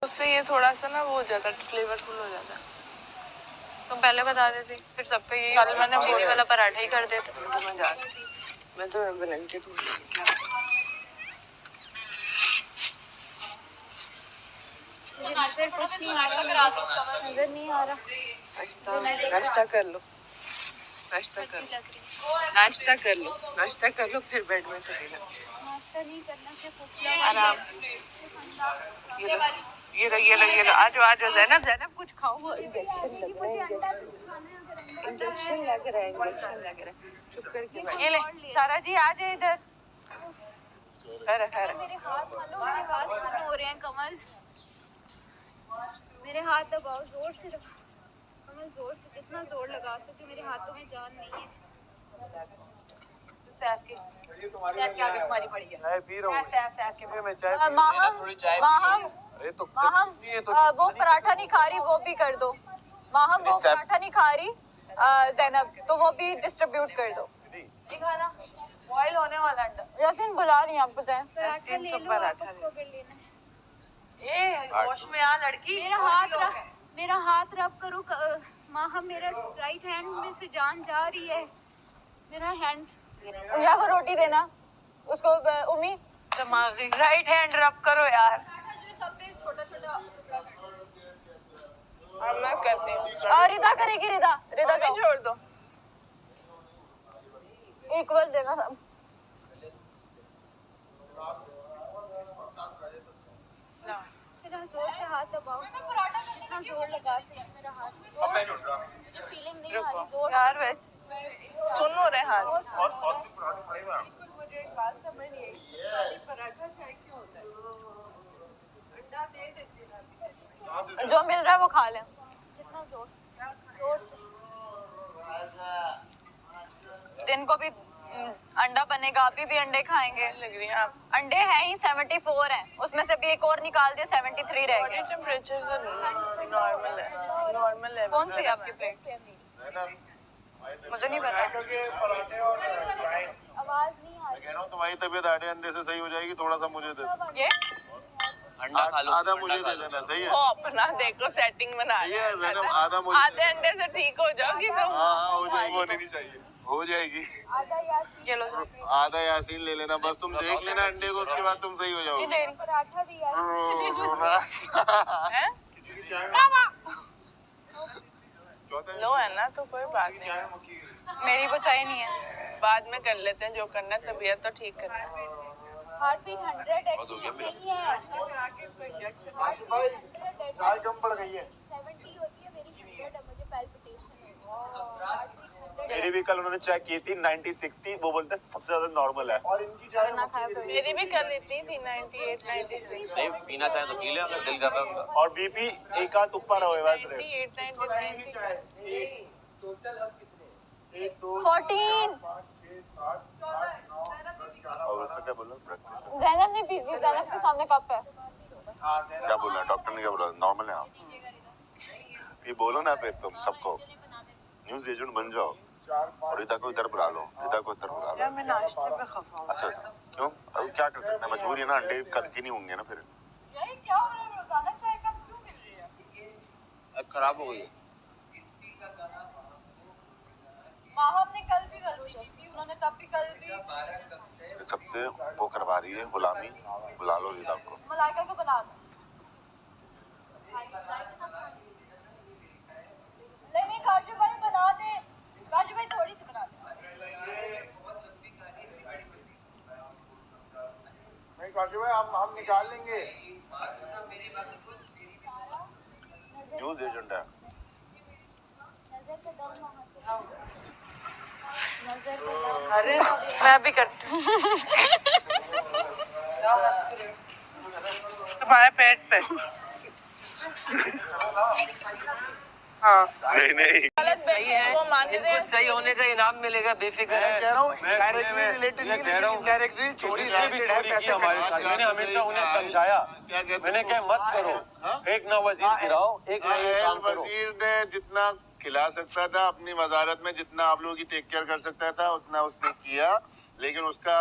उससे ये थोड़ा सा ना वो हो जाता है, फ्लेवरफुल हो जाता है। तुम पहले बता देती, फिर सबका यही कल मैंने चीनी वाला पराठा ही कर देते। मैं तो ब्लैंकेट कुछ नहीं आ रहा, नजर नहीं आ रहा। नाश्ता कर लो, नाश्ता कर लो, नाश्ता कर लो, नाश्ता कर लो, फिर बेड में चले जाओ। नाश्ता नहीं करना सिर्फ आराम। ये लो, आ जाओ ज़ैनब, ज़ैनब कुछ खाओ। वो इंजेक्शन लग रहा है, इंजेक्शन लग रहा है। चुप करके बैठ। ये ले सारा जी, आ जाए इधर। मेरे हाथ मालूम, मेरे हाथ खाने हो रहे हैं। कमल, मेरे हाथ दबाओ, जोर से दबाओ कमल, जोर से, जितना जोर लगा सके। मेरे हाथों में जान नहीं है। सैफ के आगे तुम्हारी पड़ी है। मैं पी रहा हूँ। सैफ के मैं चाय माहम, अरे तो वो पराठा नहीं खा रही, वो भी कर दो। माहम, वो पराठा नहीं खा रही ज़ैनब, तो वो भी डिस्ट्रीब्यूट कर दो। खाना बॉयल होने वाला अंडा। यासीन बुला रही हैं आपको, जाए पराठा ले लो, आपको ये होश में आ लड़की। मेरा हाथ रब करो माहम, मेरा राइट हैंड में से जान जा रही है। मेरा हैंड, या वो रोटी देना उसको उम्मी। दिमागी राइट हैंड रब करो यार। अब मैं करती हूँ। रिदा करेगी, रिदा जाओ, छोड़ दो। इक्वल देना सब। मेरा जोर से हाथ दबाओ, इतना जोर लगा से मेरा हाथ। मुझे फीलिंग नहीं आ रही जोर यार वैसे सुन हो रहे हाथ। मुझे एक बात समझ नहीं आई, पराठा चाय क्यों होता है? अंडा दे देते ना, जो मिल रहा है वो खा लें। जितना जोर से। दिन को भी अंडा बनेगा, अभी भी अंडे खाएंगे। लग रही है आप। अंडे हैं ही 74 हैं, उसमें से भी एक और निकाल दिया, 73 रह गए। टेम्परेचर नॉर्मल है, नॉर्मल है। कौन सी आपकी प्लेट? मुझे नहीं पता। आवाज नहीं आ रही। कह रहा हूँ तुम्हारी तबीयत आधे अंडे से सही हो जाएगी, थोड़ा सा मुझे दे दो। ये अंडा खा लो, आधा मुझे दे देना, सही है? वो अपना देखो सेटिंग बना सही है ज़ैनब, आधा मुझे आधे अंडे से ठीक हो जाओगी तुम। हाँ हो जाएगी, होनी नहीं चाहिए, हो जाएगी। आधा यासीन, ये लो आधा यासीन ले लेना, बस तुम देख लेना अंडे को, उसके बाद तुम सही हो ये जाओगे। दे रही पराठा भी हैं? किसी की चाय लो है ना, तो कोई बात नहीं। मेरी वो चाय नहीं है। बाद में कर लेते हैं जो करना है, तबीयत तो ठीक करना है। हार्ट बीट 100 नहीं है। चाय कम पड़ गई है। 70 होती है मेरी, 100 है। मुझे पैल्पिटेशन है। मेरी भी कल उन्होंने चेक की थी 90-60, वो बोलते हैं सबसे ज्यादा नॉर्मल है। और इनकी चाय ना खाया तो मेरी भी कर लेती थी 98, 96। नहीं पीना चाहे तो पी ले, अगर दिल कर रहा है उनका। और बीपी एक हाथ ऊपर हो बस रे। 98, 99। एक दो 14। और उसका क्या बोला? ज़ैनब नहीं पी, ज़ैनब के सामने कप है। क्या बोला डॉक्टर ने, क्या बोला? नॉर्मल है आप। ये बोलो ना फिर तुम सबको, न्यूज़ एजेंट बन जाओ। और रिदा को इधर बुला लो, रिदा को इधर बुला लो। यार मैं नाश्ते पे खफा हूँ। अच्छा क्यों? अब क्या कर सकते हैं, मजबूरी है ना, अंडे कल के नहीं होंगे ना फिर। यही क्या हो रहा है? रोजाना चाय कब क्यों मिल रही है? अब खराब हो गई। माहम ने कल भी गलती की थी, उन्होंने तब भी कल भी सबसे वो करवा रही है गुलामी, बुला लो रिदा को। मलाइका को बना दो। नहीं काजू भाई बना दे, काजू भाई थोड़ी सी बना दे। नहीं काजू भाई हम निकाल लेंगे। न्यूज़ एजेंट है। अरे मैं भी करती हूँ। तुम्हारे पेट पे। हाँ नहीं गलत सही है, वो मान दे। सही होने का इनाम मिलेगा, बेफिक्र। मैं कह रहा हूँ डायरेक्टली रिलेटेड नहीं, लेकिन इनडायरेक्टली चोरी रिलेटेड है, पैसे हमारे साथ। मैंने हमेशा उन्हें समझाया, मैंने क्या मत करो, एक ना वजीर गिराओ, एक ना ये काम करो। वजीर ने जितना खिला सकता था अपनी वजारत में, जितना आप लोगों की टेक केयर कर सकता था, उतना उसने किया। लेकिन उसका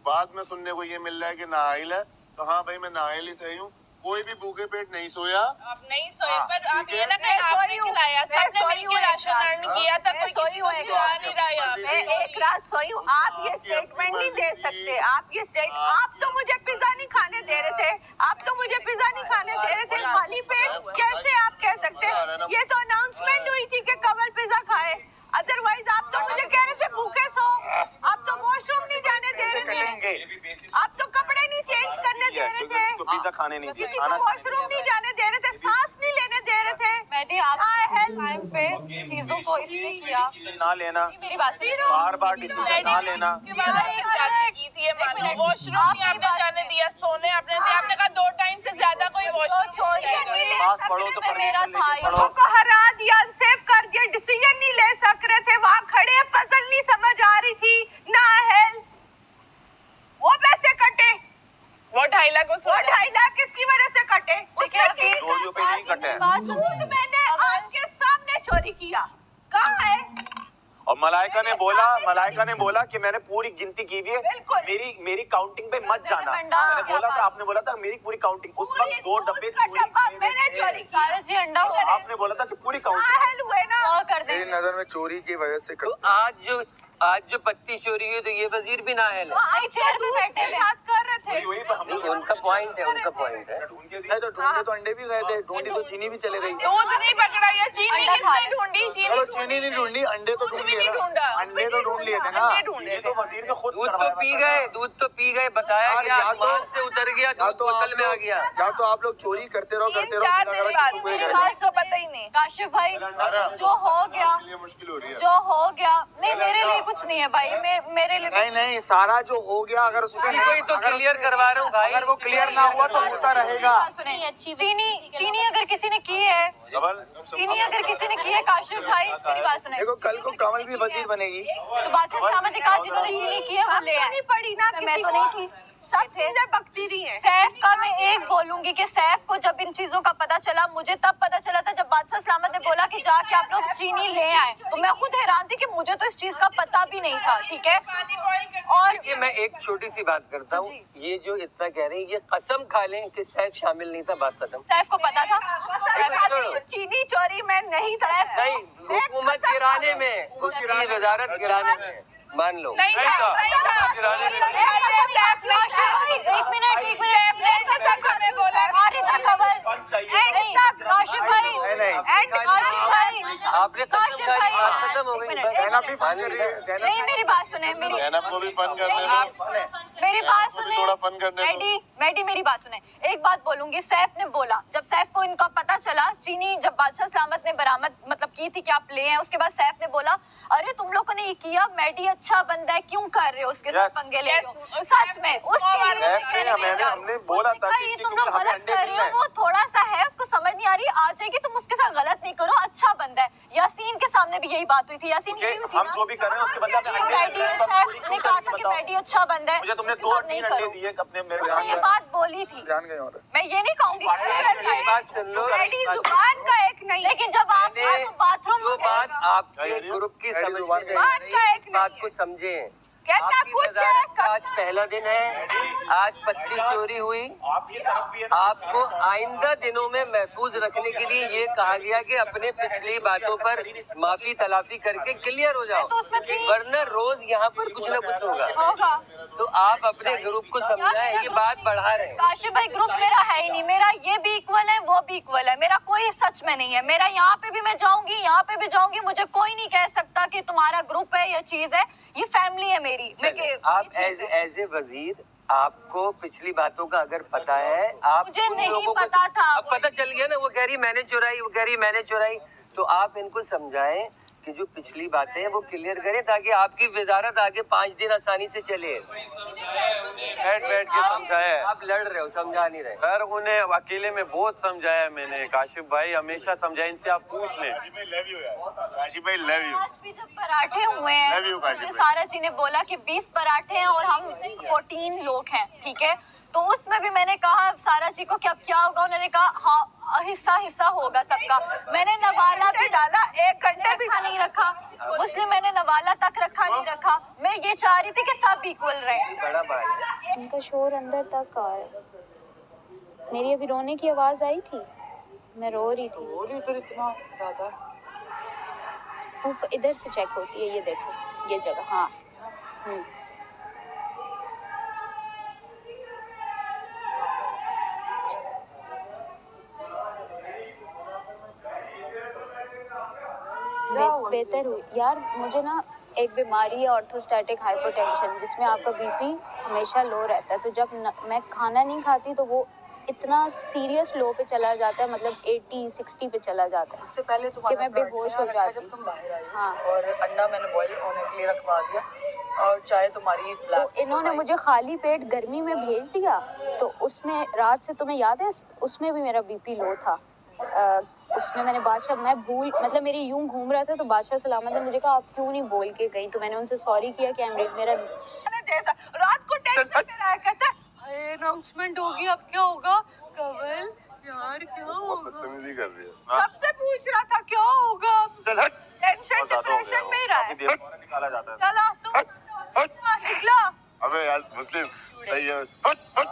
बाद में सुनने को ये मिल रहा है कि नाइल है, तो हाँ भाई मैं नाइल ही सही हूँ, कोई भी भूखे पेट नहीं सोया। आप नहीं सोए पर आप ये ना कहें आपने खिलाया, सबने मिलकर राशन अर्न किया था, कोई किसी को खिला नहीं रहा यहाँ पे। मैं एक रात सोई हूँ, आप ये स्टेटमेंट नहीं दे सकते। आप तो मुझे पिज्जा नहीं खाने दे रहे थे, आप तो मुझे पिज्जा नहीं खाने दे रहे थे खाली पेट। कैसे आप कह सकते हैं? ये तो अनाउंसमेंट हुई थी कि कमल पिज्जा खाए, अदरवाइज आप तो मुझे कह रहे थे भूखे सो। आप तो वॉशरूम नहीं जाने दे रहे थे, आप तो कपड़े नहीं चेंज करने दे रहे थे, पिज्जा खाने नहीं किसी को वॉशरूम नहीं जाने दे रहे थे, सांस नहीं लेने दे रहे थे। मैंने आप टाइम पे चीजों को इसलिए किया। ना लेना, मेरी बात सुनिए, बार बार डिसीजन ना लेना। उसके बाद एक जाती की थी, वॉशरूम नहीं आपने जाने दिया, सोने आपने दिया, आपने कहा 2 टाइम से ज्यादा कोई वॉशरूम पास पढ़ो तो मेरा था पढ़ो। को हरा दिया, अनसेफ कर दिया, डिसीजन नहीं ले सक रहे थे, वहाँ खड़े पजल नहीं समझ आ रही थी ना हेल्प। वो पैसे कटे, वो 2.5 लाख वो 2.5 लाख किसकी वजह से कटे? उसमें चीज चोरियों पे नहीं कटे हैं। दूध मैंने आपके सामने चोरी किया, कहाँ है? और मलाइका ने बोला कि मैंने पूरी गिनती की हुई है, बिल्कुल। मेरी काउंटिंग पे मत जाना। भंडार मैंने बोला था, आपने बोला था मेरी पूरी काउंटिंग, उस वक्त 2 डब्बे चोरी मैंने चोरी किए। सारा जी अंडा हुआ आपने बोला था कि पूरी काउंटिंग। हेल हुए ना। कर दे। मेरी नजर में चोरी की वजह से तो आज जो पत्ती चोरी हुई तो ये वजीर भी ना है। आई चेयर पे बैठे थे, बात कर रहे थे। वही पर हम लोग उनका पॉइंट है, उनका पॉइंट है। उनके नहीं तो ढूंढे तो अंडे भी गए थे, ढूंढी तो चीनी भी चले गई। दूध नहीं पकड़ा, ये चीनी किसने ढूंढी? चलो चीनी नहीं ढूंढी, अंडे तो ढूंढ लिए नहीं ना, ढूंढा। अंडे तो ढूंढ लिए थे ना। अंडे ढूंढे ये तो वजीर ने खुद दूध तो पी गए, बताया यार, गया, या तो- आसमान से उतर गया, या दूध तो आप बोतल में आ लोग- गया। या तो आप लोग चोरी करते रहो बिना 3-4 दिन गलत बाद चीज़ों को मेरी करें। बात को पता ही नहीं। काशिफ भाई जो हो गया, लिए मुश्किल हो रही है। जो हो गया, नहीं मेरे लिए कुछ नहीं है भाई, मेरे लिए नहीं नहीं, सारा जो हो गया अगर उसमें इसी को ही तो क्लियर करवा रहा हूँ भाई। अगर वो क्लियर ना हुआ तो गुस्सा रहेगा। चीनी अगर किसी ने की है, चीनी अगर किसी ने की है, काशिफ भाई मेरी बात सुने, देखो कल को कमल भी वजीर बनेगी। तो बादशाह सलामत ने कहा जिन्होंने चीनी की है वो ले आए। नहीं पड़ी ना, मैं तो नहीं थी, सब चीजें बकती रही हैं। सैफ का मैं एक बोलूंगी कि सैफ को जब इन चीजों का पता चला, मुझे तब पता चला था जब बादशाह सलामत ने बोला कि जाके आप लोग चीनी ले आए, तो मैं खुद हैरान थी कि मुझे तो इस चीज का पता भी नहीं था। ठीक है, और ये मैं एक छोटी सी बात करता हूँ, ये जो इतना कह रहे हैं, ये कसम खा लें कि सैफ शामिल नहीं था, बात खत्म। सैफ को पता था, चीनी चोरी में नहीं था। नहीं, हुकूमत गिराने में, उसकी वजारत गिराने में मान लो। नहीं था, नहीं था। एक मिनट हमें बोला आरिजा कंवल, काशिफ भाई, काशिफ भाई, आपने काशिफ भाई, खत्म हो एक गई। मिनट, जैनब भी फन कर रही है, जैनब नहीं मेरी बात सुने, जैनब को भी फन करने दो। मेरी बात सुने, थोड़ा फन करने दो। मैडी मेरी बात सुने, एक बात बोलूंगी। सैफ ने बोला, जब सैफ को इनका पता चला चीनी जब बादशाह सलामत ने बरामद मतलब की थी कि आप ले हैं, उसके बाद सैफ ने बोला अरे तुम लोगों ने ये किया, मैडी अच्छा बंदा है, क्यों कर रहे हो उसके साथ पंगे ले रहे हो? सच में हमने बोला था कि ये तुम लोग गलत कर रहे हो, वो थोड़ा सा है, उसको समझ नहीं आ रही, आ जाएगी, तुम उसके साथ गलत नहीं करो, अच्छा बंदा है। यासीन के सामने भी यही बात हुई थी, यासीन यही हुई थी हम जो भी कर रहे हैं उसके बदले में अंडे मैडी सैफ ने कहा था कि मैडी अच्छा बंदा है, मुझे तुमने उसके 2 साथ नहीं अंडे करो। दिए अपने मेरे उसने ये बात बोली थी, जान गए और मैं ये नहीं कहूंगी कि सैफ ये बात सुन लो, जुबान का एक नहीं, लेकिन जब आप बाथरूम जो बात आपके ग्रुप की समझ में नहीं आ रही, इस बात को समझे। आपकी वजारत का आज पहला दिन है, आज पत्ती चोरी हुई, आपको आइंदा दिनों में महफूज रखने के लिए ये कहा गया कि अपने पिछली बातों पर माफी तलाफी करके क्लियर हो जाओ, तो उसमें थी। वरना रोज यहाँ पर कुछ न कुछ होगा। तो आप अपने ग्रुप को समझाएं, ये बात बढ़ा रहे हैं। काशिफ भाई ग्रुप मेरा है ही नहीं, मेरा ये भी इक्वल है, वो भी इक्वल है, मेरा कोई सच में नहीं है। मेरा यहाँ पे भी मैं जाऊंगी, यहाँ पे भी जाऊंगी, मुझे कोई नहीं कह सकता कि तुम्हारा ग्रुप है, ये चीज है, ये फैमिली है मेरी। आप एज ए वजीर, आपको पिछली बातों का अगर पता है, आप मुझे उन नहीं लोगों को- पता था। अब पता चल गया ना, वो कह रही मैंने चुराई, वो कह रही मैंने चुराई, तो आप इनको समझाएं कि जो पिछली बातें हैं वो क्लियर करें, ताकि आपकी वजारत आगे 5 दिन आसानी से चले। बैठ के समझाया। आप लड़ रहे हो, समझा नहीं रहे। सर उन्हें अकेले में बहुत समझाया मैंने, काशिफ भाई हमेशा समझाया, इनसे आप पूछ लें। काशिफ भाई लव यू। आज भी जब पराठे हुए हैं, Love you, काशिफ मुझे भाई। सारा जी ने बोला कि 20 पराठे हैं और हम 14 लोग हैं, ठीक है, तो उसमें भी मैंने कहा सारा जी को कि अब क्या होगा, उन्होंने कहा हाँ हिस्सा होगा सबका। मैंने नवाला भी डाला, 1 घंटे भी नहीं रखा, मुस्लिम मैंने नवाला तक रखा नहीं रखा, मैं ये चाह रही थी कि सब इक्वल रहे। बड़ा भाई इनका शोर अंदर तक आ रहा है। मेरी अभी रोने की आवाज़ आई थी, मैं रो रही थी। रो रही फिर इतना ज्यादा? ऊपर इधर से चेक होती है, ये देखो ये जगह। हाँ बेहतर हुई यार। मुझे ना एक बीमारी है ऑर्थोस्टैटिक हाइपोटेंशन, जिसमें आपका बीपी हमेशा लो रहता है। तो जब मैं खाना नहीं खाती तो वो इतना सीरियस लो पे चला जाता है, मतलब 80-60 पे चला जाता है। सबसे पहले कि मैं बेहोश हो जाती जब तुम बाहर आई। हाँ। और अंडा मैंने बॉईल होने के लिए रखवा दिया और चाय तुम्हारी तो इन्होंने मुझे खाली पेट गर्मी में भेज दिया। तो उसमें रात से, तुम्हें याद है, उसमें भी मेरा बीपी लो था। उसमें मैंने बादशाह, मैं भूल, मतलब मेरी यूं घूम रहा था तो बादशाह सलामत ने मुझे कहा आप क्यों नहीं बोल के गई। तो मैंने उनसे सॉरी किया कि मेरा रात को टेंशन में रहा, कहता है अनाउंसमेंट होगी, अब क्या होगा कवल यार, क्या होगा? बदतमीजी कर रही है। सबसे पूछ रहा था क्या होगा। चल हट। टेंशन डिप्रेशन में ही रहा है। निकाला जाता है। चला तुम निकला। अबे यार मुस्लिम सही है। हट हट।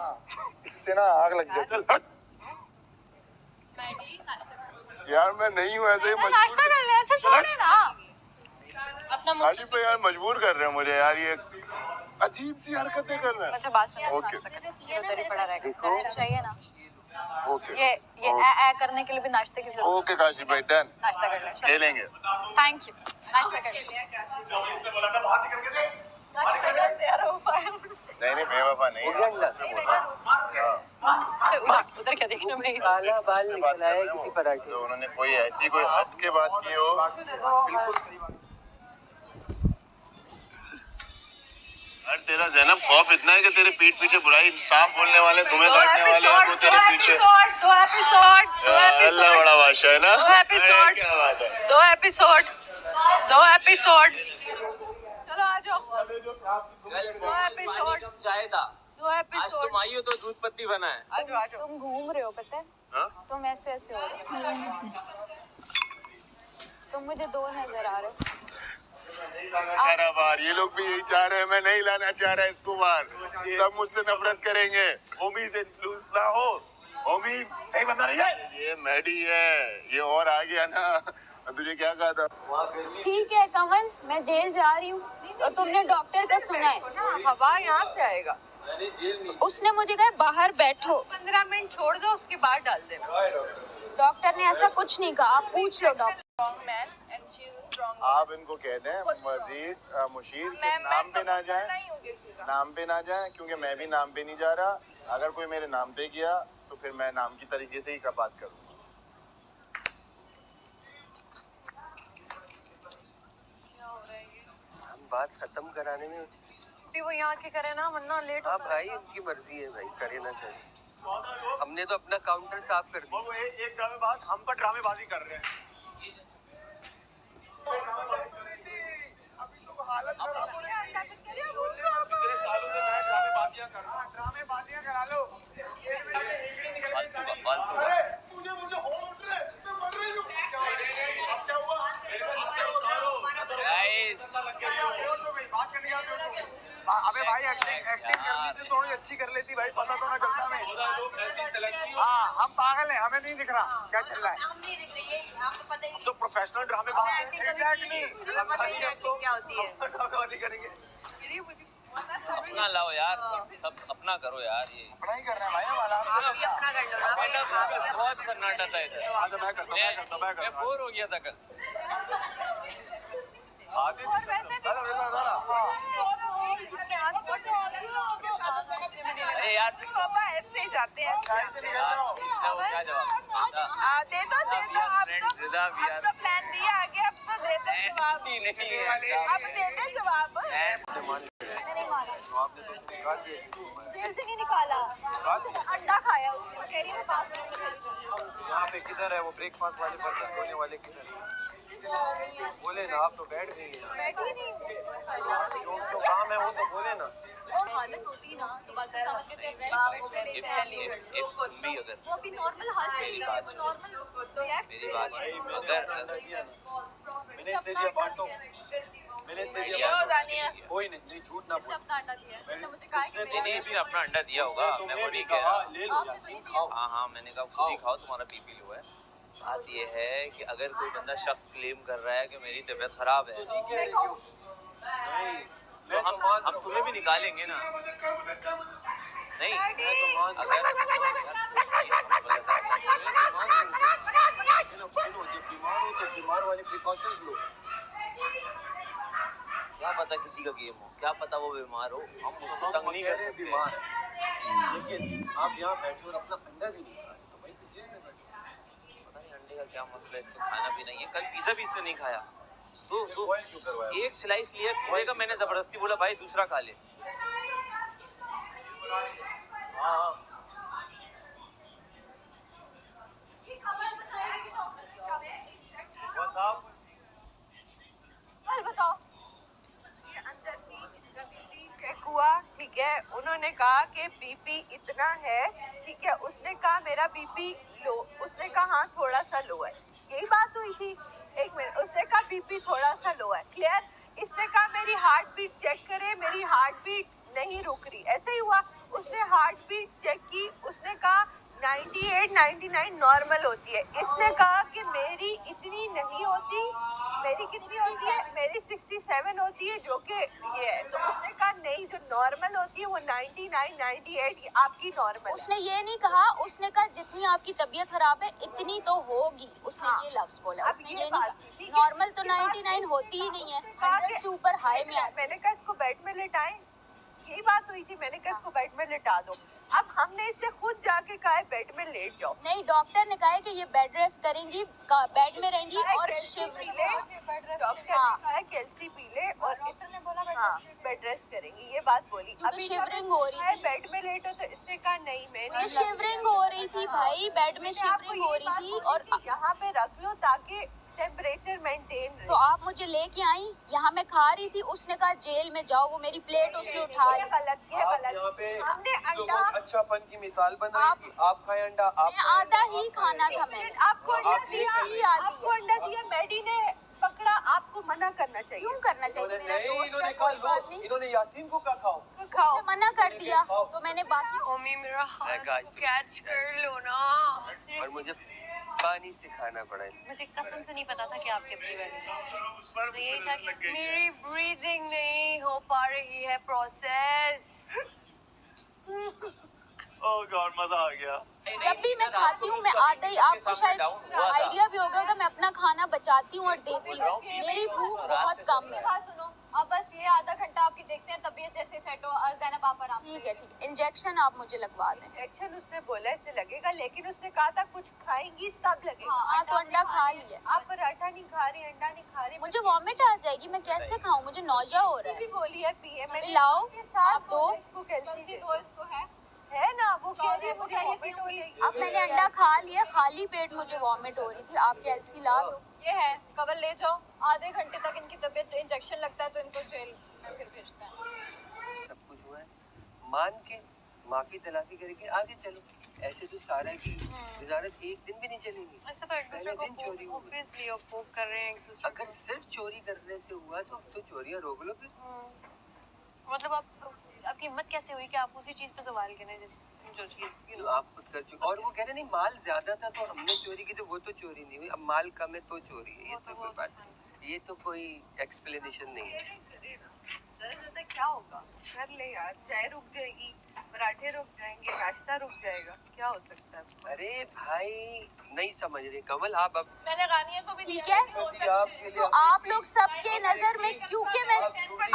इससे ना आग लग जाए। चल हट। यार मैं नहीं हूँ ऐसे ही नाश्ता कर ले, अच्छा छोड़े ना अपना मुंह। आशिफ भाई यार मजबूर कर रहे हैं मुझे यार, ये अजीब सी हरकतें कर रहे हैं। अच्छा बात सुनो, ओके उधर ही पड़ा रहेगा, चाहिए ना ओके ये ए करने के लिए भी नाश्ते की जरूरत ओके काशिफ भाई डन, है। नाश्ता कर ले, ले लेंगे। Thank you. नाश्ता कर ले। नहीं बेवफा नहीं। उधर क्या देखना मैं? काला बाल निकला है किसी पराठे। तो उन्होंने कोई ऐसी कोई हट के बात की हो। बिल्कुल सही बात। यार तेरा ज़ैनब खौफ इतना है कि तेरे पीठ पीछे बुराई सांप बोलने वाले, तुम्हें काटने वाले और वो तेरे पीछे। दो एपिसोड अल्लाह बड़ा बादशाह है ना। दो एपिसोड क्या बात है। दो एपिसोड चलो आ जाओ। दो एपिसोड चाय था, दो आज एपिसोड तुम आई हो तो दूध पत्ती बना है। आ जाओ आ जाओ। तुम घूम रहे हो, पता है? तुम ऐसे ऐसे हो रहे हो, तुम मुझे दो नजर आ रहे हो। अरे बार ये लोग भी यही चाह रहे हैं, मैं नहीं लाना चाह रहा इसको बाहर, सब मुझसे नफरत करेंगे। होमी से इन्फ्लुएंस ना हो। होमी सही बंदा नहीं है। ये मैडी है, ये और आ गया ना। तुझे क्या कहा था? ठीक है कमल, मैं जेल जा रही हूँ और तुमने डॉक्टर का सुना है? हवा यहाँ से आएगा। उसने मुझे कहा बाहर बैठो, 15 मिनट छोड़ दो, उसके बाद डाल देना। डॉक्टर ने ऐसा कुछ नहीं कहा, आप पूछ लो डॉक्टर। आप इनको कह दें मजीद मुशीर के नाम पे ना जाएं, नाम पे ना जाएं, क्योंकि मैं भी नाम पे नहीं जा रहा। अगर कोई मेरे नाम पे गया तो फिर मैं नाम की तरीके से ही का बात करूँ। हम बात खत्म कराने में वो यहाँ के करे ना, वरना लेट हाँ भाई उनकी मर्जी है भाई, करे ना करे। हमने तो अपना काउंटर साफ कर दिया। एक ड्रामेबाज हम पर ड्रामेबाजी कर रहे हैं। ड्रामेबाजियां करा लो। अबे भाई एक्टिंग करनी तो थोड़ी अच्छी कर लेती भाई, पता तो ना चलता हमें। हाँ हम पागल हैं, हमें नहीं दिख रहा क्या चल रहा है। हम नहीं दिख रही है, आपको पता ही तो प्रोफेशनल ड्रामेबाज क्या होती है। ड्रामेबाजी करेंगे। अपना लाओ यार, सब अपना करो यार। ये अपना ही कर रहे हैं भाई हमारा। आप भी अपना कर लो ना। बहुत सन्नाटा था इधर। मैं बोर हो गया था कल। अरे यार पापा ऐसे ही जाते हैं। दे दो आपका प्लान दिया आगे, अब तो दे दो जवाब। अब दे दे जवाब। जेल से नहीं निकाला, अंडा खाया उसने, कह रही है बात यहाँ पे किधर है वो ब्रेकफास्ट वाले बर्तन धोने वाले किधर है? बोले ना, आप तो बैठ गई हैं। बैठी नहीं, जो काम है वो तो बोले ना। हालत होती ना तो बस समझ के वो भी नॉर्मल हंस नॉर्मल रिएक्ट। मेरी बात मैंने इसलिए दिया बांटो, मैंने इसने ये दिया हो जानी है। कोई नहीं झूठ ना बोल। अपना अंडा दिया है इसने मुझे कहा कि उसने मेरा तो अपना अंडा दिया होगा, मैं तुम्हें वो भी नहीं कह कहा रहा। ले लो आपने तो यासीन नहीं दिया। खाओ। हाँ मैंने कहा खुद ही खाओ, तुम्हारा बीपी लो है। बात ये है कि अगर कोई बंदा शख्स क्लेम कर रहा है कि मेरी तबीयत खराब है नहीं कह रही क्यों? नहीं तो हम तुम्हें भी निकालेंगे ना। नहीं मैं तो मान अगर सुनो जब बीमार हो तो बीमार वाले प्रिकॉशंस लो। क्या पता किसी का गेम हो, क्या पता वो बीमार हो, हम उसको तंग नहीं कर सकते। बीमार है लेकिन आप यहाँ बैठे और अपना अंडा भी नहीं खा रहे तो भाई तो जेल में बैठे। पता नहीं अंडे का क्या मसला है, इसका खाना पीना। ये कल पिज्जा भी इसने नहीं खाया तो बॉयल क्यों करवाया? एक स्लाइस लिया पिज्जे का, मैंने जबरदस्ती बोला भाई दूसरा खा ले। हाँ बताओ। ये अंदर थी, इसका बीपी चेक हुआ, ठीक है। उन्होंने कहा कि बीपी इतना है, ठीक है। उसने कहा मेरा बीपी लो, उसने कहा हाँ थोड़ा सा लो है, यही बात हुई थी। एक मिनट, उसने कहा बीपी थोड़ा सा लो है, क्लियर। इसने कहा मेरी हार्ट बीट चेक करे, मेरी हार्ट बीट नहीं रुक रही, ऐसे ही हुआ। उसने हार्ट बीट चेक की, उसने कहा 98 99 नॉर्मल होती है। इसने कहा कि मेरी इतनी नहीं होती, मेरी कितनी होती है, मेरी 67 होती है, जो कि ये है। तो उसने कहा नहीं, जो नॉर्मल होती है वो 99 98 आपकी नॉर्मल है। उसने ये नहीं कहा, उसने कहा जितनी आपकी तबीयत खराब है इतनी तो होगी, उसने हाँ। ये लफ्ज बोला। अब उसने ये ये नहीं बात कहा ठीक है, नॉर्मल तो इसकी बात 99 होती ही नहीं है, कहा 100 कि- से ऊपर हाई में आती है। मैंने कहा इसको बेड में लेटाएं, यही बात हुई थी। मैंने कहा इसको बेड में लेटा दो। अब हमने इससे खुद जाके कहा है बेड में लेट जाओ। नहीं, डॉक्टर ने कहा है कि ये बेड रेस्ट करेंगी, बेड में रहेंगी और कैल्सी शिव पी ले, डॉक्टर ने हाँ। कहा है कैल्सी पी ले और डॉक्टर ने बोला हाँ बेड रेस्ट करेंगी, ये बात बोली। क्योंकि अभी शिवरिंग जब हो रही है थी। बेड में लेटो तो इसने कहा नहीं मैं मुझे नहीं शिवरिंग हो रही थी भाई, बेड में मैंने आपको शिवरिंग हो ये रही बात थी। बोली और कि यहाँ पे रख लो ताकि टेम्परेचर मेंटेन रहे। तो आप मुझे लेके आई, यहाँ मैं खा रही थी, उसने कहा जेल में जाओ, वो मेरी प्लेट उसने उठा ये ली। गलत, ये आप यहाँ गलत। पे हमने लोगों अंडा को अच्छापन की मिसाल बन आप- रही थी। आप खाए अंडा, आप मैं आधा ही खाना था मैंने। आपको अंडा आप ये दिया, करिए, आती आपको है। अंडा दिया, मैडी ने पकड़ा, आपको मना करना चाहिए। क्यों करना चाहिए, इन्होंने मेरा नहीं, दोस्त है, इन्होंने कोई कहा बात लो, नहीं। इन्होंने यासीन को क्या खाओ। उसने मना कर दिया तो मैंने बाकी मम्मी मेरा हाथ गाइस, कैच कर लो ना। और मुझे पानी से खाना पड़ा है। मुझे कसम से नहीं पता था कि आप कितनी वाली तो यही था कि मेरी ब्रीदिंग नहीं हो पा रही है प्रोसेस। ओह गॉड मजा आ गया। जब भी मैं खाती हूँ मैं आधा ही, आपको शायद आइडिया भी होगा कि मैं अपना खाना बचाती हूँ और देती हूँ। मेरी भूख बहुत कम है। बात सुनो, अब बस ये आधा घंटा आपकी देखते हैं तबीयत जैसे सेट हो। ज़ैनब आप आराम से। ठीक है, ठीक है, इंजेक्शन आप मुझे लगवा दें। इंजेक्शन उसने बोला इसे लगेगा, लेकिन उसने कहा था कुछ खाएंगी तब लगेगा। हाँ तो अंडा खा लिया। आप पराठा नहीं खा रही, अंडा नहीं खा रही। मुझे वॉमिट आ जाएगी, मैं कैसे खाऊं, मुझे नौजा हो रहा भी है। बोली है पिए, मैंने लाओ, इसके साथ आप दो। बोला इसको कैल्सी तुलसी दे दो इसको है ना, वो कह रही है वो मुझे कह रही है वॉमिट हो पीऊंगी। रही। अब मैंने अंडा खा लिया, खाली पेट मुझे वॉमिट हो रही थी। आप कैल्सी ला दो। ये है कवर ले जाओ। आधे घंटे तक इनकी तबीयत इंजेक्शन लगता है तो इनको जेल में फिर भेजते हैं। सब कुछ हुआ है, मान के माफी तलाफी करके आगे चलो। ऐसे तो सारा की वजारत एक दिन भी नहीं चलेगी। ऐसा तो एक दूसरे पहले दिन चोरी को हुई। ऑब्वियसली अपोज कर रहे हैं एक दूसरे अगर सिर्फ चोरी करने से हुआ तो चोरियां रोक लो फिर। को। मतलब आपकी हिम्मत कैसे हुई कि आप उसी चीज पे सवाल करें जैसे जो चीज जो आप खुद कर चुके। और वो कह रहे नहीं माल ज्यादा था तो हमने चोरी की, तो वो तो चोरी नहीं हुई। अब माल कम है तो चोरी है, ये तो कोई बात नहीं, ये तो कोई एक्सप्लेनेशन नहीं है। ज्यादा क्या होगा, कर ले यार। चाय रुक जाएगी, पराठे रुक जाएंगे, नाश्ता रुक जाएगा, क्या हो सकता है। अरे भाई नहीं समझ रहे कमल आप। अब मैंने गानिया को भी ठीक दिया है, आपके तो आप लोग सबके नजर में, क्योंकि मैं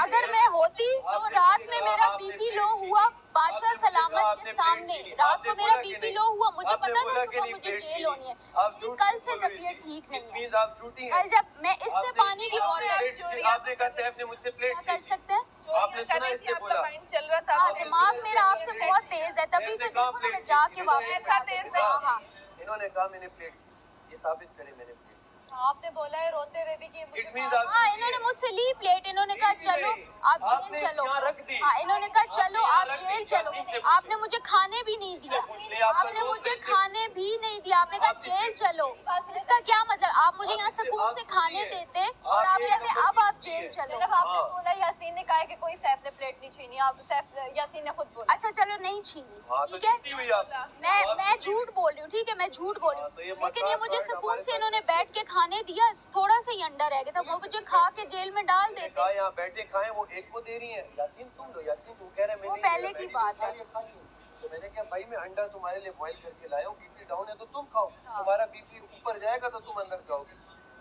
अगर मैं होती तो रात में मेरा बीपी लो हुआ बादशाह सलामत के सामने, रात को मेरा बीपी लो हुआ, मुझे पता था सुबह मुझे जेल होनी है। मेरी कल से तबीयत ठीक नहीं है। आप झूठी कल जब मैं इससे पानी की बोतल आपने कहा सैफ ने मुझसे प्लेट क्या कर सकते हैं। आपने सुना इसने बोला। चल रहा था हाँ, दिमाग मेरा आपसे बहुत तेज है, तभी तो देखो ना मैं जाके वापस आ गई। हाँ हाँ, इन्होंने कहा मैंने प्लेट, ये साबित करे मैंने प्लेट। आपने बोला है रोते हुए भी कि मुझे It means आप- हाँ, इन्होंने मुझसे ली प्लेट, इन्होंने कहा चलो आप जेल आपने चलो। यहाँ रख दी। हाँ, इन्होंने कहा चलो यहाँ आप रख दी, जेल चलो। यासीन से आपने मुझे खाने भी नहीं दिया, इसलिए आपका आपने दोस्त मुझे है, इससे- खाने भी नहीं दिया, आपने कहा आप जेल इससे- चलो। इसका क्या मतलब? आप मुझे यहाँ इससे- सुकून आप से खाने सुनिए। देते और आप आप एक कहते नंबर अब आप की जेल चलो। सिर्फ आपने हाँ। बोला यासीन ने कहा है कि कोई सैफ ने प्लेट नहीं छीनी, आप सैफ यासीन ने खुद बोला। अच्छा चलो नहीं छीनी, हाँ, तो ठीक है, छुट्टी हुई आप। मैं झूठ बोल रही हूँ, ठीक है मैं झूठ बोल रही हाँ, तो ये हूँ, लेकिन ये मकान मुझे पर सुकून हमारे से पास- इन्होंने बैठ के खाने दिया, थोड़ा सा ही अंडा रह गया था, वो मुझे खा के जेल में डाल मैंने देते। कहा यहाँ बैठे खाएं, वो एक को दे रही है। यासीन तुम लो, यासीन तुम कह रहे हैं मैं वो नहीं पहले दे रहा, की मैंने बात खा है। लिया, खा लिया। तो मैंने कहा भाई मैं अंडा तुम्हारे लिए बॉईल करके लाया हूँ, बीपी डाउन है तो तुम खाओ, तुम्हारा बीपी ऊपर जाएगा तो तुम अंदर जाओगे।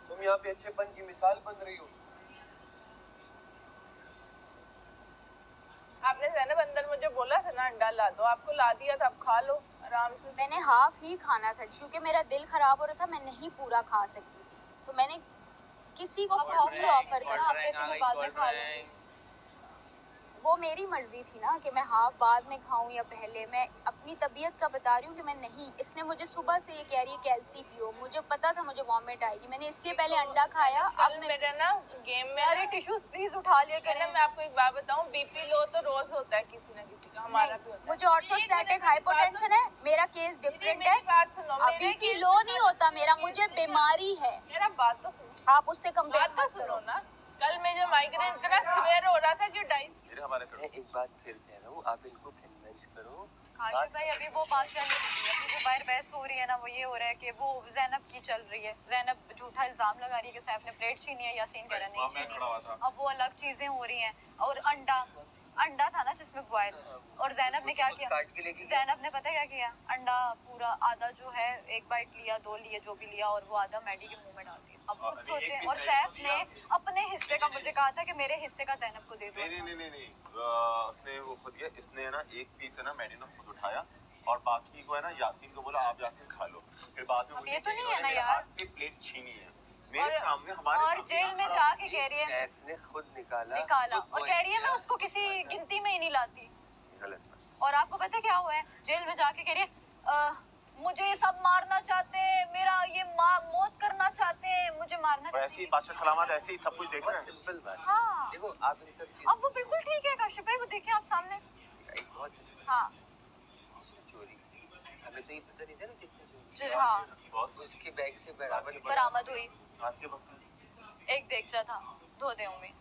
तुम यहाँ पे अच्छेपन की मिसाल बन रही हो। आपने ज़ैनब अंदर मुझे बोला था ना अंडा ला दो, आपको ला दिया था, आप खा लो आराम से। मैंने हाफ ही खाना था क्योंकि मेरा दिल खराब हो रहा था, मैं नहीं पूरा खा सकती थी, तो मैंने किसी को कॉफी ऑफर करा। आप कहते हैं मैं बाद में खा लूंगी। वो मेरी मर्जी थी ना कि मैं हाफ बाद में खाऊं या पहले। मैं अपनी तबीयत का बता रही हूँ कि मैं नहीं, इसने मुझे सुबह से ये कह रही है कैल्सी पियो, मुझे पता था मुझे वॉमिट आएगी, मैंने इसलिए पहले अंडा खाया। अब कल मैं मेरे ना गेम में यार टिश्यूज प्लीज उठा लिया कहना, करें। मैं आपको एक बात बताऊं, बीपी लो तो रोज होता है किसी ना किसी का, हमारा भी होता है। मुझे ऑर्थोस्टैटिक हाइपोटेंशन है, मेरा केस डिफरेंट है। मेरी बात सुनो, मेरे बीपी लो नहीं होता मेरा, मुझे बीमारी है। मेरा बात तो सुनो, आप उससे कंपेयर बात तो मत सुनो करो। ना। कल में जो माइग्रेन इतना सिवियर हो रहा था कि डाइस मेरे हमारे करो मैं एक बात फिर कह रहा हूँ, आप इनको कन्विंस करो। काशिफ भाई अभी वो बात चल रही है, अभी जो बाहर बहस हो रही है ना, वो ये हो रहा है कि वो जैनब की चल रही है। जैनब झूठा इल्जाम लगा रही है कि सैफ ने प्लेट छीनी है, यासीन कह रहा नहीं छीनी। अब वो अलग चीजें हो रही हैं। और अंडा था ना जिसमें बॉयल, और जैनब ने क्या किया, काट के लेके गया। जैनब ने पता क्या किया, अंडा पूरा आधा जो है एक बाइट लिया, दो लिए, जो भी लिया, और वो आधा मैडी के मुंह में डाल दिया। अब खुद सोचें। और सैफ ने अपने हिस्से का मुझे कहा था कि मेरे हिस्से का जैनब को दे दो। नहीं उसने वो खुद किया, इसने ना एक पीस है ना मैडी ने खुद उठाया और बाकी को है ना यासीन को बोला आप यासीन खा लो। फिर बाद में अब ये तो नहीं है इन्होंने ना मेरे यार। हाथ से प्लेट छीनी है मेरे सामने, हमारे और सामने। जेल में जाके कह रही है, सैफ ने खुद निकाला और कह रही है मैं उसको किसी गिनती में ही नहीं लाती। गलत बात। और आपको पता है क्या हुआ है, जेल में जाके कह रही है मुझे ये सब मारना चाहते हैं, मेरा ये मौत करना चाहते हैं, मुझे मारना और ऐसे चाहते ही हैं। बादशाह सलामत ऐसे ही सब कुछ देख रहे हैं। सिंपल बात। हाँ। देखो आप इन सब चीजों अब वो बिल्कुल ठीक है काशिफ भाई, वो देखें आप सामने। का एक बहुत हाँ चोरी, हमें तो ये पता नहीं था ना किसने चोरी जी हाँ, किया। उसके बैग से बराबर बरामद हुई आपके वक्त एक देगचा था धोदेओं में।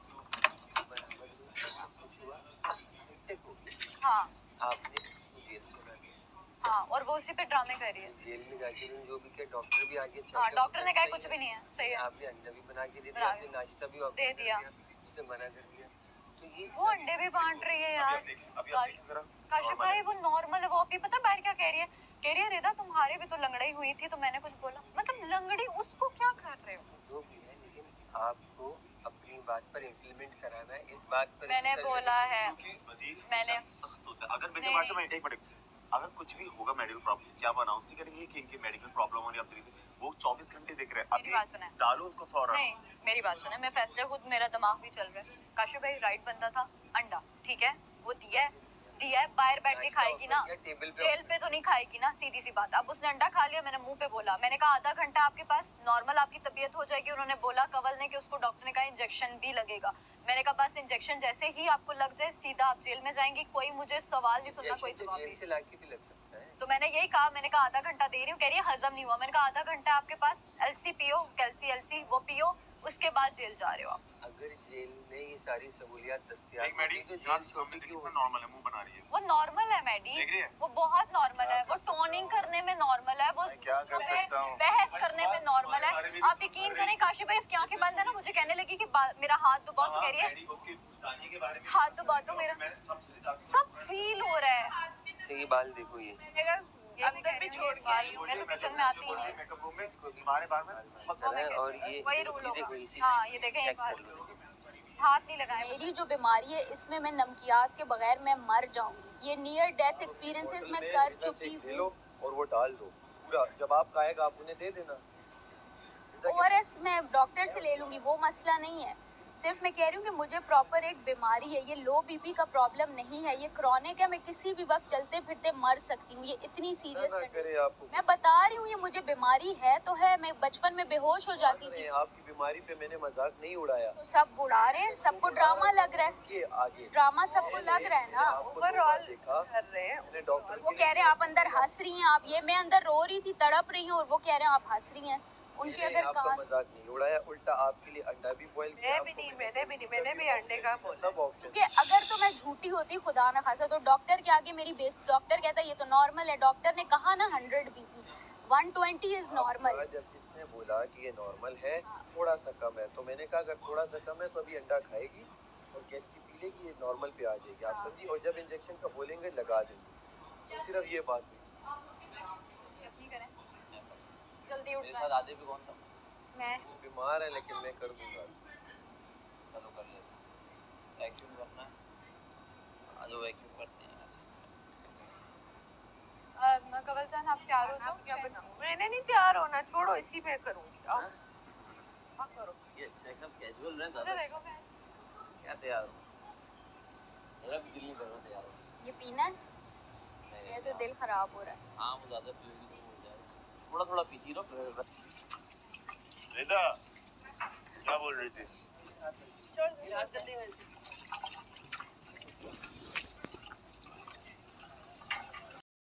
हाँ आपने उसको जेल से उड़ा दिया। हाँ, और वो उसी पे ड्रामे कर रही है। जेल में जाके उन्होंने जो भी किया, डॉक्टर भी आगे हाँ, डॉक्टर ने कहा कुछ भी नहीं है, सही है। आपने अंडा भी बना के दे बना दिया, के आपने नाश्ता भी दे दिया। उसने मना कर दिया। तो ये वो अंडे भी बांट रही है यार। अभी आप देखिए जरा काशिफ भाई वो नॉर्मल है। वो अभी पता बाहर क्या कह रही है, कह रही है रिदा तुम्हारे भी तो लंगड़ाई हुई थी, तो मैंने कुछ बोला। मतलब लंगड़ी उसको क्या कर रहे हो? जो भी है, लेकिन आपको अपनी बात पर इम्प्लीमेंट कराना है। इस बात पर मैंने बोला है, क्योंकि वजीर मैंने सख्त होता है। अगर मेरे नहीं, बात में एक मिनट, अगर कुछ भी होगा मेडिकल प्रॉब्लम, क्या वो अनाउंस ही करेंगे कि इनकी मेडिकल प्रॉब्लम हो रही है अब तरीके से? वो 24 घंटे देख रहे हैं। मेरी बात सुने। डालो उसको फौरन। नहीं, मेरी बात सुने, मैं फैसले खुद, मेरा दिमाग भी चल रहा है। काशिफ भाई राइट बंदा था, अंडा ठीक है, वो दिया है, बाहर बैठ के खाएगी ना, जेल पे तो नहीं खाएगी ना, सीधी सी बात। अब उसने अंडा खा लिया, मैंने मुंह पे बोला, मैंने कहा आधा घंटा आपके पास नॉर्मल आपकी तबीयत हो जाएगी। उन्होंने बोला कंवल ने कि उसको डॉक्टर ने कहा इंजेक्शन भी लगेगा। मैंने कहा बस इंजेक्शन जैसे ही आपको लग जाए सीधा आप जेल में जाएंगी, कोई मुझे सवाल नहीं सुनना, कोई जवाब जेल नहीं। से लाके भी लग सकता है। तो मैंने यही कहा, मैंने कहा आधा घंटा दे रही हूँ, कह रही है हजम नहीं हुआ। मैंने कहा आधा घंटा आपके पास एलसी पियो, कैल्सी वो पियो, उसके बाद जेल जा रहे हो आप। अगर जेल में ये सारी सहूलियात दस्तयाब एक मैडी होती तो यहाँ जेल से छोटी सामने क्यों कितना होती? नॉर्मल है, मुंह बना रही है। वो नॉर्मल है मैडी, देख रही है? वो बहुत नॉर्मल है, वो टोनिंग करने में नॉर्मल है, वो मैं क्या कर सकता हूँ? बहस करने में नॉर्मल है। आप यकीन करें काशिफ भाई इसकी आंखें बंद है ना, मुझे कहने लगी कि मेरा हाथ दबा, तो कह रही है मैडी उसके दाने के बारे में हाथ दबा दो मेरा, मैंने सबसे जाके सब फील हो रहा है। से ये बाल देखो ये अंदर भी छोड़ के मैं तो किचन में आती ही नहीं। मेकअप रूम में हमारे बार में है और ये वही रूल देखो होगा। इसी हाँ, ये देखें, चेक एक कर लो। हाथ नहीं लगाए। मेरी जो बीमारी है इसमें मैं नमकियात के बगैर मैं मर जाऊंगी। ये नियर डेथ एक्सपीरियंसेस मैं कर चुकी हूँ। और वो डाल दो पूरा, जब आप आएगा आप उन्हें दे देना। ORS मैं डॉक्टर से ले लूंगी, वो मसला नहीं है। सिर्फ मैं कह रही हूँ कि मुझे प्रॉपर एक बीमारी है, ये लो बीपी का प्रॉब्लम नहीं है, ये क्रॉनिक है, मैं किसी भी वक्त चलते फिरते मर सकती हूँ, ये इतनी सीरियस ना कंडीशन। करे आपको मैं बता रही हूँ ये मुझे बीमारी है तो है, मैं बचपन में बेहोश हो जाती थी। आपकी बीमारी पे मैंने मजाक नहीं उड़ाया तो सब उड़ा रहे हैं, सबको ड्रामा लग रहा है, कि आगे ड्रामा सबको लग रहा है ना। ओवरऑल देखा कर रहे हैं। मैंने डॉक्टर वो कह रहे हैं आप अंदर हंस रही हैं, आप ये, मैं अंदर रो रही थी, तड़प रही हूँ, और वो कह रहे हैं आप हंस रही हैं। उनके मैंने अगर आपका कान, मजाक नहीं उड़ाया, उल्टा आपके लिए अंडा भी बॉईल किया। मैं भी नहीं, मैंने भी अंडे का बोला। सब ऑप्शन क्योंकि अगर तो मैं झूठी होती खुदा ना खासा तो डॉक्टर के आगे मेरी बेस, डॉक्टर कहता है ये तो नॉर्मल है, डॉक्टर ने कहा ना 100 बीपी, 120 इज नॉर्मल। जब किसने बोला कि ये नॉर्मल है, थोड़ा सा कम है, तो मैंने कहा अगर थोड़ा सा कम है तो अभी अंडा खाएगी और कैल्शियम पी लेगी, ये नॉर्मल पे आ जाएगी, आप समझी। और जब इंजेक्शन का बोलेंगे लगा देंगे, तो सिर्फ ये बात हुई। जल्दी उठ मेरे जाए। साथ आधे भी कौन था? मैं वो बीमार है लेकिन मैं कर दूंगा। चलो कर लेते हैं। वैक्यूम करना है, आज वैक्यूम करते हैं। कवल जान आप तैयार हो जाओ। क्या बताऊं, मैंने नहीं तैयार होना, छोड़ो इसी में करूंगी। आओ हाँ करो। ये अच्छा एकदम कैजुअल रहे ज़्यादा अच्छा। क्या तैयार हो? मेरा भी दिल नहीं कर रहा तैयार हो। ये पीना है, नहीं, ये तो दिल खराब हो रहा है। हाँ वो ज़्यादा पीएगी तो हो जाएगा। थोड़ा थोड़ा पीती रहो फिर। रिदा क्या बोल रही थी? छोड़ जल्दी